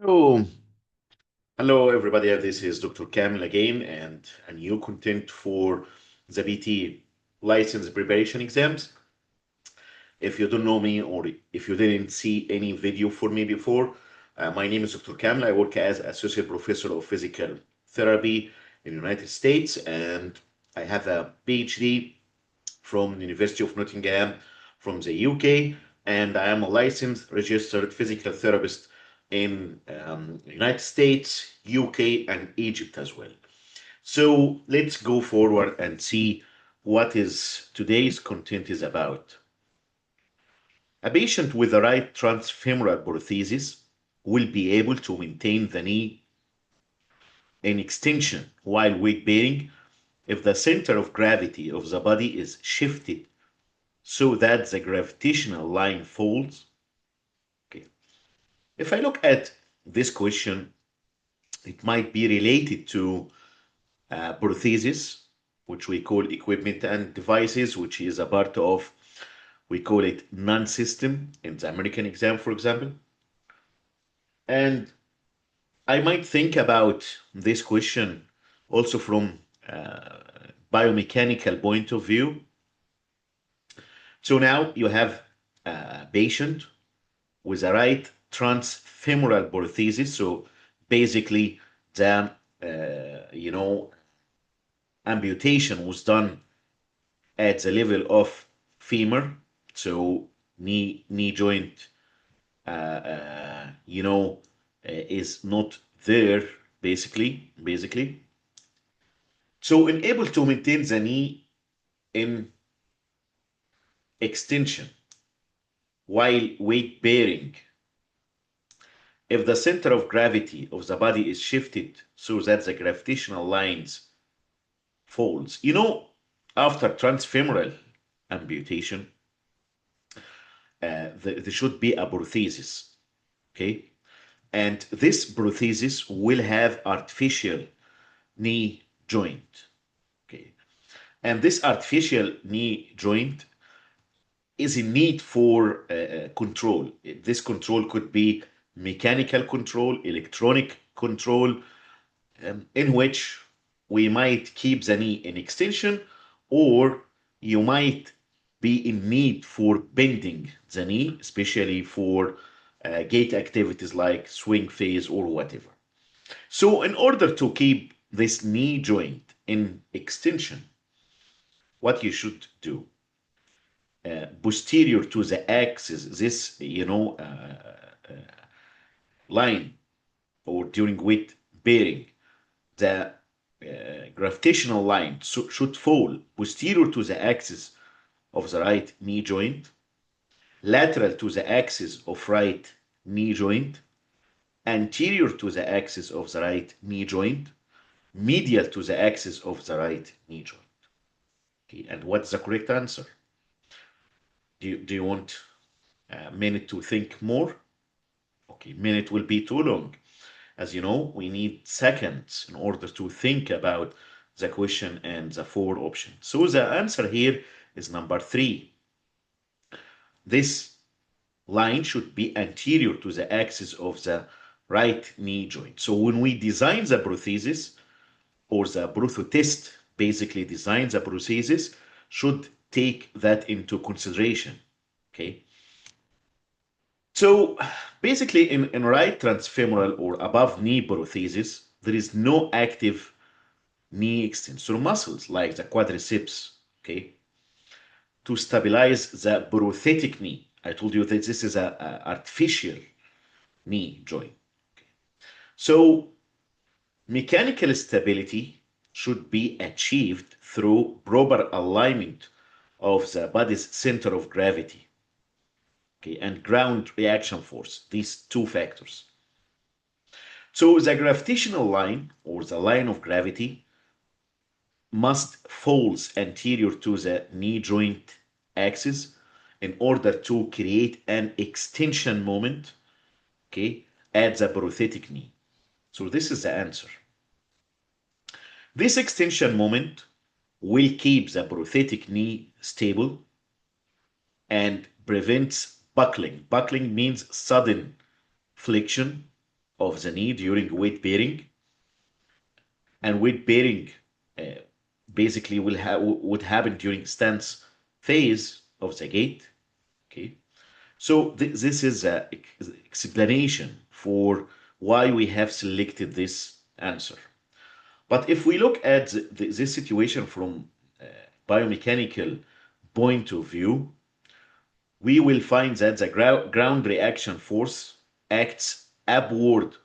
Oh, hello everybody. This is Dr. Kamel again, and a new content for the BT license preparation exams. If you don't know me or if you didn't see any video for me before, my name is Dr. Kamel. I work as Associate Professor of Physical Therapy in the United States, and I have a PhD from the University of Nottingham from the UK, and I am a licensed registered physical therapist in United States, UK, and Egypt as well. So let's go forward and see what is today's content is about. A patient with the right transfemoral prosthesis will be able to maintain the knee in extension while weight bearing if the center of gravity of the body is shifted so that the gravitational line folds. Okay. If I look at this question, it might be related to prosthesis, which we call equipment and devices, which is a part of, we call it non-system in the American exam, for example. And I might think about this question also from biomechanical point of view. So now you have a patient with a right transfemoral prosthesis. So basically, the amputation was done at the level of femur, so knee joint, is not there basically. So unable to maintain the knee in extension while weight bearing if the center of gravity of the body is shifted so that the gravitational lines folds. After transfemoral amputation, there should be a prosthesis, okay? And this prosthesis will have artificial knee joint, okay? And this artificial knee joint is in need for control. This control could be mechanical control, electronic control, in which we might keep the knee in extension, or you might be in need for bending the knee, especially for gait activities like swing phase or whatever. So, in order to keep this knee joint in extension, what you should do, posterior to the axis, this line, or during weight bearing, the gravitational line should fall posterior to the axis of the right knee joint, lateral to the axis of right knee joint, anterior to the axis of the right knee joint, medial to the axis of the right knee joint. Okay, and what's the correct answer? Do you want a minute to think more? Okay, minute will be too long. As you know, we need seconds in order to think about the question and the four options. So the answer here is number 3. This line should be anterior to the axis of the right knee joint. So when we design the prosthesis, or the prosthesist basically designs the prosthesis, should take that into consideration. Okay. So basically in right transfemoral or above knee prosthesis, there is no active knee extensor muscles like the quadriceps, okay, to stabilize the prosthetic knee. I told you that this is a artificial knee joint. Okay. So mechanical stability should be achieved through proper alignment of the body's center of gravity, okay, and ground reaction force, these two factors. So the gravitational line, or the line of gravity, must falls anterior to the knee joint axis in order to create an extension moment, okay, at the prosthetic knee. So this is the answer. This extension moment will keep the prosthetic knee stable and prevents buckling. Buckling means sudden flexion of the knee during weight bearing, and weight bearing uh, basically would happen during stance phase of the gait. Okay, so this is an explanation for why we have selected this answer. But if we look at this situation from biomechanical point of view, we will find that the ground reaction force acts upward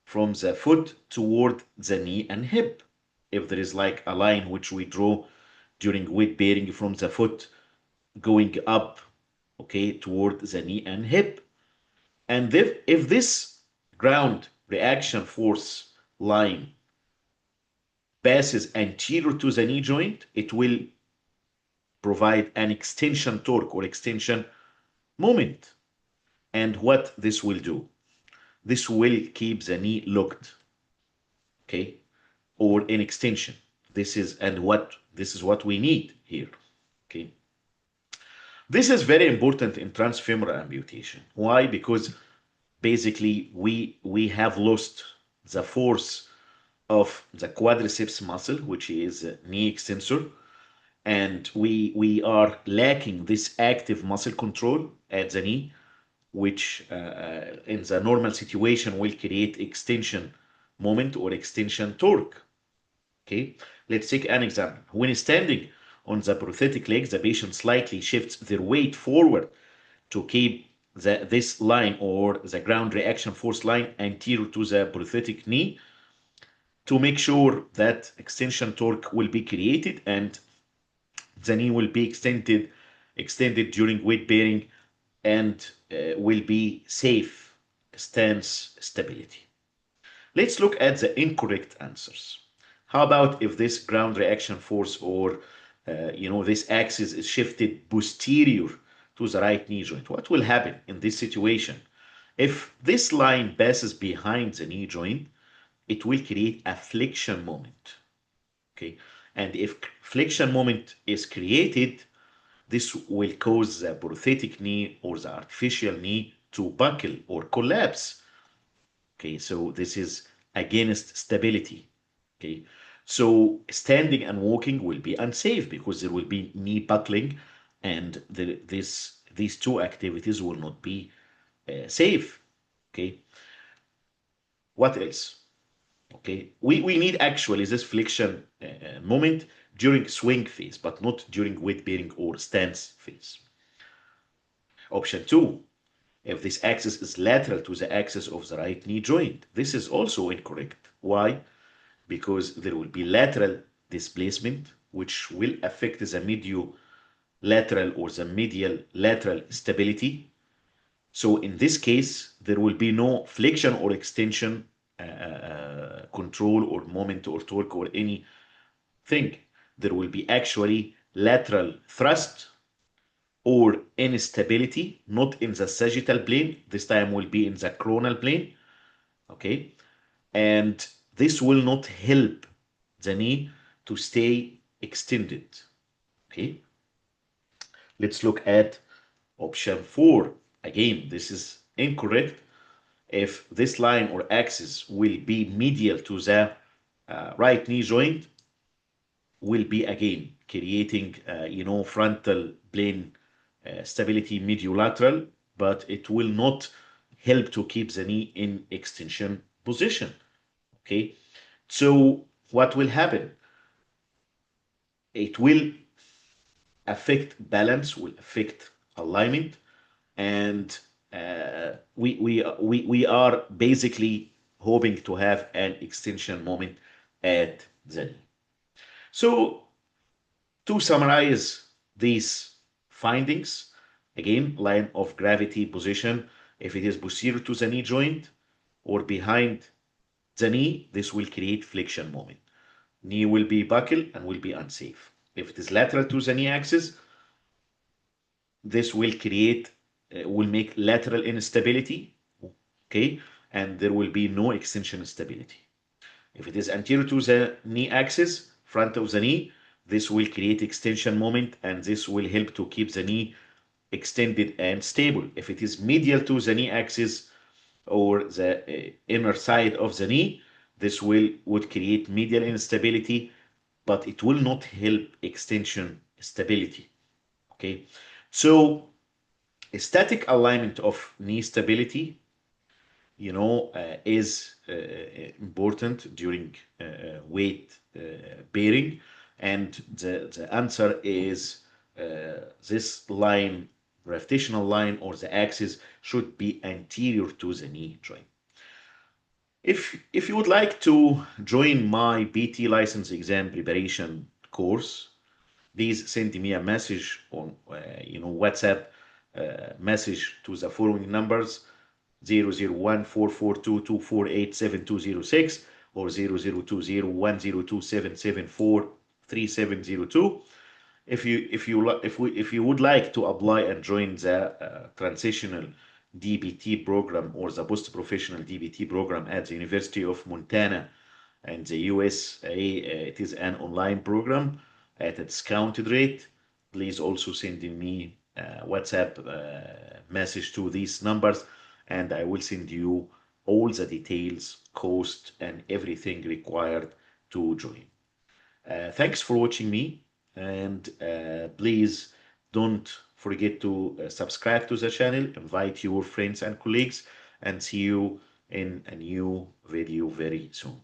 from the foot toward the knee and hip. If there is like a line which we draw during weight bearing from the foot going up, okay, toward the knee and hip. And if this ground reaction force line passes anterior to the knee joint, it will provide an extension torque or extension moment. And what this will do? This will keep the knee locked, okay, or in extension. This is what we need here, okay. This is very important in transfemoral amputation. Why? Because basically we have lost the force of the quadriceps muscle, which is knee extensor, and we are lacking this active muscle control at the knee, which in the normal situation will create extension moment or extension torque. Okay, let's take an example. When standing on the prosthetic leg, the patient slightly shifts their weight forward to keep this line or the ground reaction force line anterior to the prosthetic knee to make sure that extension torque will be created and the knee will be extended during weight bearing and will be safe stance stability. Let's look at the incorrect answers. How about if this ground reaction force or this axis is shifted posterior to the right knee joint? What will happen in this situation? If this line passes behind the knee joint, it will create a flexion moment. Okay, and if flexion moment is created, this will cause the prosthetic knee or the artificial knee to buckle or collapse. Okay, so this is against stability. Okay, so standing and walking will be unsafe because there will be knee buckling, and these two activities will not be safe. Okay, what else? Okay, we need actually this flexion moment during swing phase, but not during weight bearing or stance phase. Option two, if this axis is lateral to the axis of the right knee joint. This is also incorrect. Why? Because there will be lateral displacement, which will affect the medial-lateral or the medial lateral stability. So in this case, there will be no flexion or extension control or moment or torque or anything. There will be actually lateral thrust or instability, not in the sagittal plane. This time will be in the coronal plane. Okay, and this will not help the knee to stay extended. Okay, let's look at option 4. Again, this is incorrect. If this line or axis will be medial to the right knee joint, will be again creating frontal plane stability mediolateral, but it will not help to keep the knee in extension position. Okay, so what will happen? It will affect balance, will affect alignment, and we are basically hoping to have an extension moment at the knee. So to summarize these findings, again, line of gravity position, if it is posterior to the knee joint or behind the knee, this will create flexion moment. Knee will be buckled and will be unsafe. If it is lateral to the knee axis, this will make lateral instability, okay, and there will be no extension stability. If it is anterior to the knee axis, front of the knee, this will create extension moment and this will help to keep the knee extended and stable. If it is medial to the knee axis, or the inner side of the knee. This would create medial instability, but it will not help extension stability. Okay, so static alignment of knee stability, is important during weight bearing, and the answer is this line, gravitational line or the axis, should be anterior to the knee joint. If you would like to join my BT license exam preparation course, please send me a message on WhatsApp message to the following numbers: 001-442-248-7206 or 0020-102774-3702. If you would like to apply and join the transitional DBT program or the post professional DBT program at the University of Montana and the USA, it is an online program at a discounted rate. Please also send me WhatsApp message to these numbers, and I will send you all the details, cost, and everything required to join. Thanks for watching me, and please don't forget to subscribe to the channel, invite your friends and colleagues, and see you in a new video very soon.